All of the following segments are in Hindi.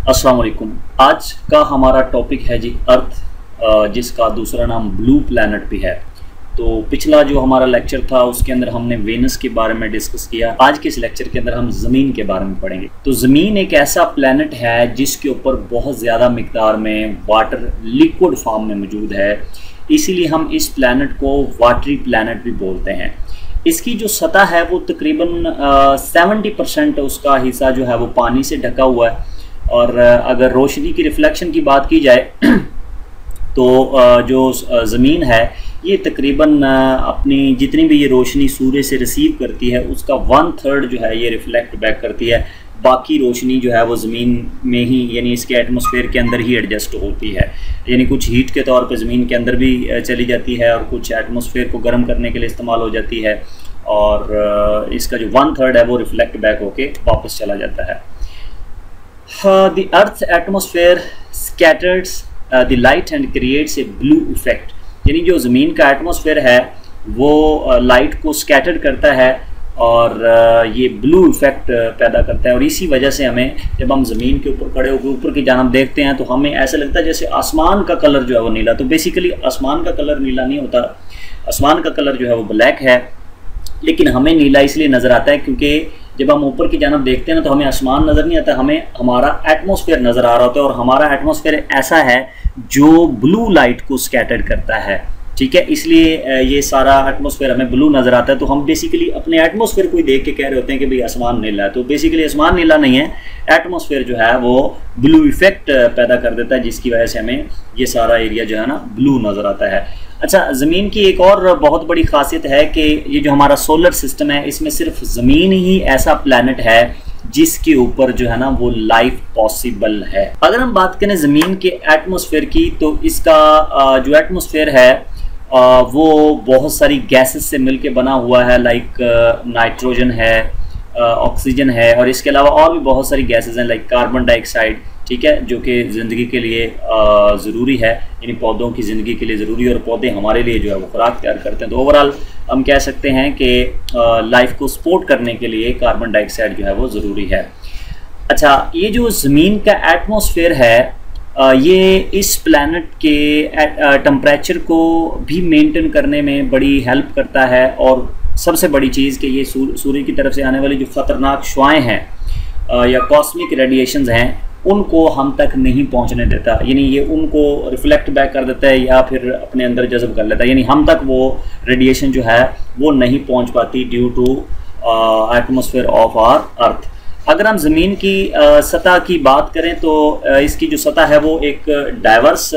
अस्सलाम वालेकुम। आज का हमारा टॉपिक है जी अर्थ, जिसका दूसरा नाम ब्लू प्लैनेट भी है। तो पिछला जो हमारा लेक्चर था उसके अंदर हमने वेनस के बारे में डिस्कस किया। आज के इस लेक्चर के अंदर हम ज़मीन के बारे में पढ़ेंगे। तो ज़मीन एक ऐसा प्लैनेट है जिसके ऊपर बहुत ज़्यादा मिकदार में वाटर लिक्विड फॉर्म में मौजूद है, इसीलिए हम इस प्लैनेट को वाटरी प्लैनेट भी बोलते हैं। इसकी जो सतह है वो तकरीबन 70% उसका हिस्सा जो है वो पानी से ढका हुआ है। और अगर रोशनी की रिफ्लेक्शन की बात की जाए तो जो ज़मीन है ये तकरीबन अपनी जितनी भी ये रोशनी सूर्य से रिसीव करती है उसका 1/3 जो है ये रिफ्लेक्ट बैक करती है। बाकी रोशनी जो है वो ज़मीन में ही यानी इसके एटमॉस्फेयर के अंदर ही एडजस्ट होती है, यानी कुछ हीट के तौर पे ज़मीन के अंदर भी चली जाती है और कुछ एटमॉस्फेयर को गर्म करने के लिए इस्तेमाल हो जाती है। और इसका जो 1/3 है वो रिफ्लेक्ट बैक होके वापस चला जाता है। The Earth's atmosphere scatters the light and creates a blue effect। यानी जो ज़मीन का एटमॉस्फेयर है वो लाइट को स्कैटर करता है और ये ब्लू इफेक्ट पैदा करता है। और इसी वजह से हमें जब हम ज़मीन के ऊपर खड़े होकर ऊपर की जानब देखते हैं तो हमें ऐसा लगता है जैसे आसमान का कलर जो है वो नीला। तो बेसिकली आसमान का कलर नीला नहीं होता, आसमान का कलर जो है वो ब्लैक है, लेकिन हमें नीला इसलिए नज़र आता है क्योंकि जब हम ऊपर की जानब देखते हैं ना तो हमें आसमान नज़र नहीं आता, हमें हमारा एटमॉस्फेयर नज़र आ रहा होता है। और हमारा एटमॉस्फेयर ऐसा है जो ब्लू लाइट को स्कैटर करता है, ठीक है, इसलिए ये सारा एटमॉस्फेयर हमें ब्लू नज़र आता है। तो हम बेसिकली अपने एटमॉस्फेयर को ही देख के कह रहे होते हैं कि भाई आसमान नीला है। तो बेसिकली आसमान नीला नहीं है, एटमॉस्फेयर जो है वो ब्लू इफेक्ट पैदा कर देता है, जिसकी वजह से हमें ये सारा एरिया जो है ना ब्लू नज़र आता है। अच्छा, ज़मीन की एक और बहुत बड़ी खासियत है कि ये जो हमारा सोलर सिस्टम है इसमें सिर्फ ज़मीन ही ऐसा प्लैनेट है जिसके ऊपर जो है ना वो लाइफ पॉसिबल है। अगर हम बात करें ज़मीन के एटमॉस्फेयर की तो इसका जो एटमॉस्फेयर है वो बहुत सारी गैसेस से मिलके बना हुआ है, लाइक नाइट्रोजन है, ऑक्सीजन है, और इसके अलावा और भी बहुत सारी गैसेस हैं लाइक कार्बन डाइऑक्साइड, ठीक है, जो कि ज़िंदगी के लिए ज़रूरी है, यानी पौधों की ज़िंदगी के लिए ज़रूरी है और pौधे हमारे लिए जो है वो खुराक तैयार करते हैं। तो ओवरऑल हम कह सकते हैं कि लाइफ को सपोर्ट करने के लिए कार्बन डाइऑक्साइड जो है वो ज़रूरी है। अच्छा, ये जो ज़मीन का एटमॉस्फेयर है ये इस प्लैनेट के टेम्परेचर को भी मेंटेन करने में बड़ी हेल्प करता है। और सबसे बड़ी चीज़ कि ये सूर्य की तरफ से आने वाली जो ख़तरनाक शुआएँ हैं या कॉस्मिक रेडिएशंस हैं उनको हम तक नहीं पहुंचने देता, यानी ये उनको रिफ्लेक्ट बैक कर देता है या फिर अपने अंदर जज़ब कर लेता है, यानी हम तक वो रेडिएशन जो है वो नहीं पहुंच पाती due to atmosphere of our earth. अगर हम ज़मीन की सतह की बात करें तो इसकी जो सतह है वो एक डाइवर्स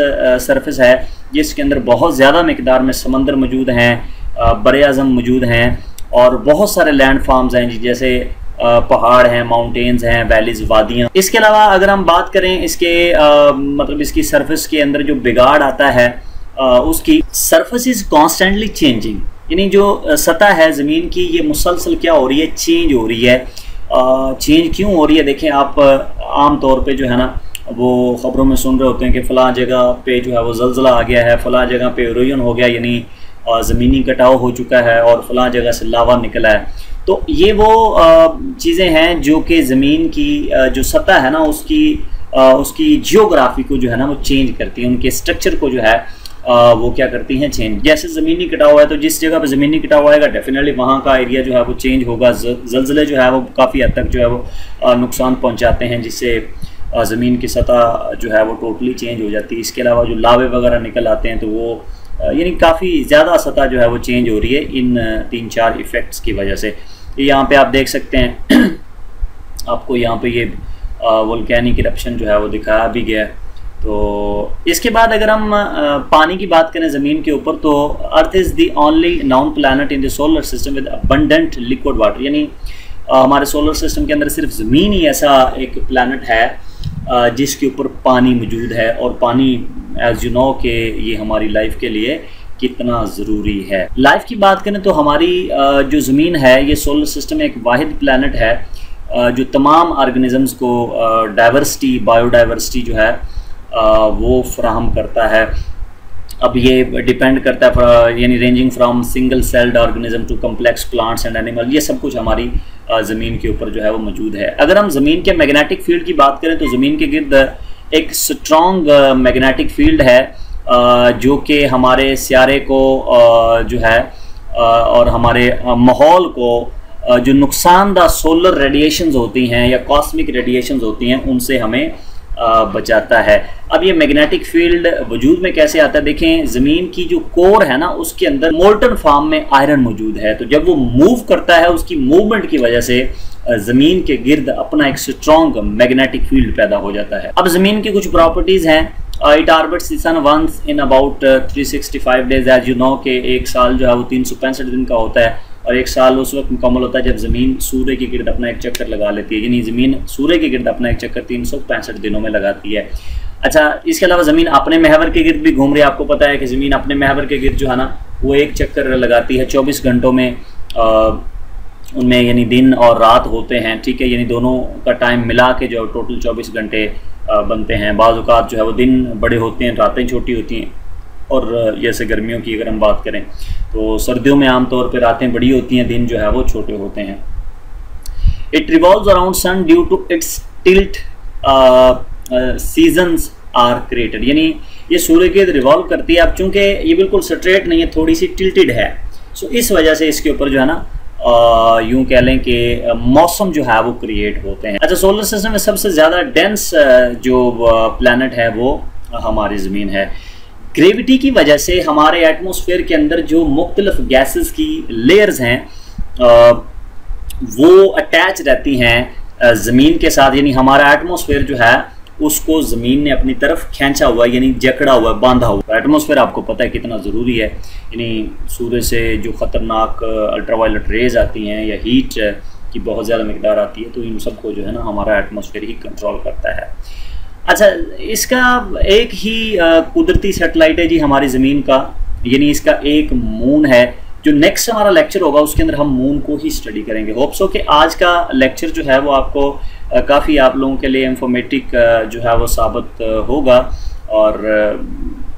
सरफेस है जिसके अंदर बहुत ज़्यादा मिकदार में समंदर मौजूद हैं, बरे आज़म मौजूद हैं और बहुत सारे लैंड फार्म्स हैं जैसे पहाड़ हैं, माउंटेन्स हैं, वैलीज, वादियाँ। इसके अलावा अगर हम बात करें इसके मतलब इसकी सरफेस के अंदर जो बिगाड़ आता है उसकी सरफेस इज़ कॉन्स्टेंटली चेंजिंग, यानी जो सतह है ज़मीन की ये मुसलसल क्या हो रही है, चेंज हो रही है। चेंज क्यों हो रही है? देखें आप आम तौर पे जो है ना वो ख़बरों में सुन रहे होते हैं कि फ़लाँ जगह पे जो है वो ज़लज़ला आ गया है, फ़लाँ जगह पे इरोजन हो गया यानी ज़मीनी कटाव हो चुका है और फ़लाँ जगह से लावा निकला है। तो ये वो चीज़ें हैं जो कि ज़मीन की जो सतह है ना उसकी जियोग्राफी को जो है ना वो चेंज करती है, उनके स्ट्रक्चर को जो है वो क्या करती हैं, चेंज। जैसे ज़मीनी कटाव है तो जिस जगह पे ज़मीनी कटाव आएगा डेफिनेटली वहाँ का एरिया जो है वो चेंज होगा। ज़लज़ले जो है वो काफ़ी हद तक जो है वो नुकसान पहुँचाते हैं जिससे ज़मीन की सतह जो है वो टोटली चेंज हो जाती है। इसके अलावा जो लावे वगैरह निकल आते हैं तो वो यानी काफ़ी ज़्यादा सतह जो है वो चेंज हो रही है इन 3-4 इफ़ेक्ट्स की वजह से। यहाँ पे आप देख सकते हैं आपको यहाँ पे ये वोल्केनिक इरप्शन जो है वो दिखाया भी गया है। तो इसके बाद अगर हम पानी की बात करें ज़मीन के ऊपर तो earth is the only non planet in the solar system with abundant liquid water, यानी हमारे सोलर सिस्टम के अंदर सिर्फ ज़मीन ही ऐसा एक प्लैनेट है जिसके ऊपर पानी मौजूद है। और पानी एज यू नो कि ये हमारी लाइफ के लिए कितना ज़रूरी है। लाइफ की बात करें तो हमारी जो ज़मीन है ये सोलर सिस्टम एक वाहिद प्लैनेट है जो तमाम ऑर्गेनिज़म्स को डाइवर्सिटी, बायोडाइवर्सिटी जो है वो फराहम करता है। अब ये डिपेंड करता है यानी ranging from single celled organism to complex plants and animal, ये सब कुछ हमारी ज़मीन के ऊपर जो है वो मौजूद है। अगर हम ज़मीन के मैग्नेटिक फील्ड की बात करें तो ज़मीन के गिर्द एक स्ट्रॉन्ग मैग्नेटिक फील्ड है जो कि हमारे सियारे को जो है और हमारे माहौल को जो नुकसानदा सोलर रेडिएशंस होती हैं या कॉस्मिक रेडिएशंस होती हैं उनसे हमें बचाता है। अब ये मैग्नेटिक फील्ड वजूद में कैसे आता है, देखें ज़मीन की जो कोर है ना उसके अंदर मोल्टन फॉर्म में आयरन मौजूद है, तो जब वो मूव करता है उसकी मूवमेंट की वजह से ज़मीन के गिर्द अपना एक स्ट्रॉन्ग मैग्नेटिक फील्ड पैदा हो जाता है। अब ज़मीन की कुछ प्रॉपर्टीज़ हैं। It orbits the sun once in about 365 days, as you know कि एक साल जो है वो 365 दिन का होता है और एक साल उस वक्त मुकम्मल होता है जब ज़मीन सूर्य के गिर्द अपना एक चक्कर लगा लेती है, यानी ज़मीन सूर्य के गिर्द अपना एक चक्कर 365 दिनों में लगाती है। अच्छा, इसके अलावा ज़मीन अपने महवर के गिर्द भी घूम रही है। आपको पता है कि ज़मीन अपने महवर के गिर्द जो है ना वो एक चक्कर लगाती है 24 घंटों में, उनमें यानी दिन और रात होते हैं, ठीक है, यानी दोनों का टाइम मिला के जो टोटल 24 घंटे बनते हैं। बाज़ औक़ात जो है वो दिन बड़े होते हैं, रातें छोटी होती हैं, और जैसे गर्मियों की अगर हम बात करें तो सर्दियों में आमतौर पर रातें बड़ी होती हैं, दिन जो है वो छोटे होते हैं। It revolves around sun due to its tilt, seasons are created, यानी ये सूर्य के रिवॉल्व करती है। अब चूंकि ये बिल्कुल स्ट्रेट नहीं है, थोड़ी सी टिल्टेड है, सो इस वजह से इसके ऊपर जो है ना यूं कह लें कि मौसम जो है वो क्रिएट होते हैं। अच्छा, सोलर सिस्टम में सबसे ज़्यादा डेंस जो प्लैनेट है वो हमारी ज़मीन है। ग्रेविटी की वजह से हमारे एटमॉस्फेयर के अंदर जो मुख्तलिफ गैसेस की लेयर्स हैं वो अटैच रहती हैं ज़मीन के साथ, यानी हमारा एटमॉस्फेयर जो है उसको ज़मीन ने अपनी तरफ खींचा हुआ है, यानी जकड़ा हुआ है, बांधा हुआ है। एटमॉस्फेयर आपको पता है कितना ज़रूरी है, यानी सूर्य से जो ख़तरनाक अल्ट्रावायलेट रेज आती हैं या हीट की बहुत ज़्यादा मकदार आती है, तो इन सबको जो है ना हमारा एटमॉस्फेयर ही कंट्रोल करता है। अच्छा, इसका एक ही कुदरती सैटेलाइट है जी हमारी ज़मीन का, यानी इसका एक मून है। जो नेक्स्ट हमारा लेक्चर होगा उसके अंदर हम मून को ही स्टडी करेंगे। होप सो कि आज का लेक्चर जो है वो आपको काफ़ी आप लोगों के लिए इंफॉर्मेटिव जो है वो साबित होगा, और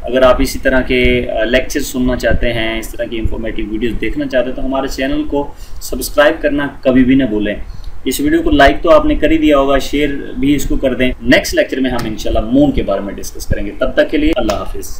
अगर आप इसी तरह के लेक्चर सुनना चाहते हैं, इस तरह की इंफॉर्मेटिव वीडियोस देखना चाहते हैं तो हमारे चैनल को सब्सक्राइब करना कभी भी ना भूलें। इस वीडियो को लाइक तो आपने कर ही दिया होगा, शेयर भी इसको कर दें। नेक्स्ट लेक्चर में हम इंशाल्लाह मून के बारे में डिस्कस करेंगे। तब तक के लिए अल्लाह हाफिज़।